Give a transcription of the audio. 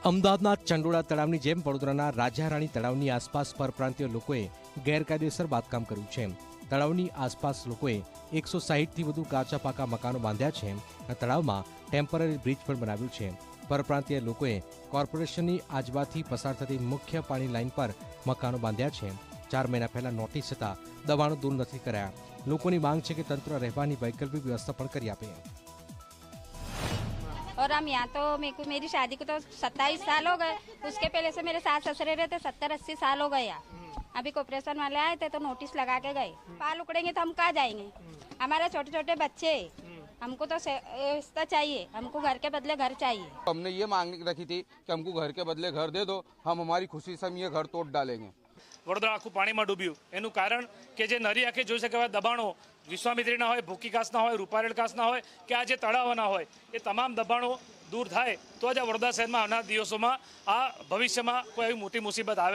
અમદાવાદના ચંડોળા તળાવની જેમ વડોદરાના રાજારાણી તળાવની આસપાસ પરપ્રાંતીય લોકોએ ગેરકાયદેસર બાંધકામ કર્યું છે। તળાવની આસપાસ લોકોએ 160થી વધુ કાચા પાકા મકાનો બાંધ્યા છે। આ તળાવમાં ટેમ્પરરી બ્રિજ પણ બનાવ્યું છે। પરપ્રાંતીય લોકોએ કોર્પોરેશનની આજબાથી પસાર થતી મુખ્ય પાણી લાઇન પર મકાનો બાંધ્યા છે। 4 મહિના પહેલા નોટિસ છતાં દબાણો દૂર નથી કર્યા। લોકોની માંગ છે કે તંત્ર રહેવાની વૈકલ્પિક વ્યવસ્થા પણ કરી આપે। और हम यहाँ तो मेरी शादी को तो 27 साल हो गए। उसके पहले से मेरे सास ससुरे रहते 70-80 साल हो गए। अभी कॉर्पोरेशन वाले आए थे तो नोटिस लगा के गए। पाल उकड़ेंगे तो हम कहाँ जाएंगे? हमारे छोटे छोटे बच्चे, हमको तो व्यवस्था चाहिए। हमको घर के बदले घर चाहिए। हमने ये मांग रखी थी कि हमको घर के बदले घर दे दो, हम हमारी खुशी से हम ये घर तोड़ डालेंगे। વડોદરા આખું પાણીમાં ડૂબ્યું। એનું કારણ કે જે નરી આંખે જોઈ શકે એવા દબાણો વિશ્વામિત્રીના હોય, ભૂકીકાસના હોય, રૂપારેલકાસના હોય કે આ જે તળાવોના હોય, એ તમામ દબાણો દૂર થાય તો જ આ વડોદરા શહેરમાં આવનાર દિવસોમાં આ ભવિષ્યમાં કોઈ એવી મોટી મુસીબત આવે।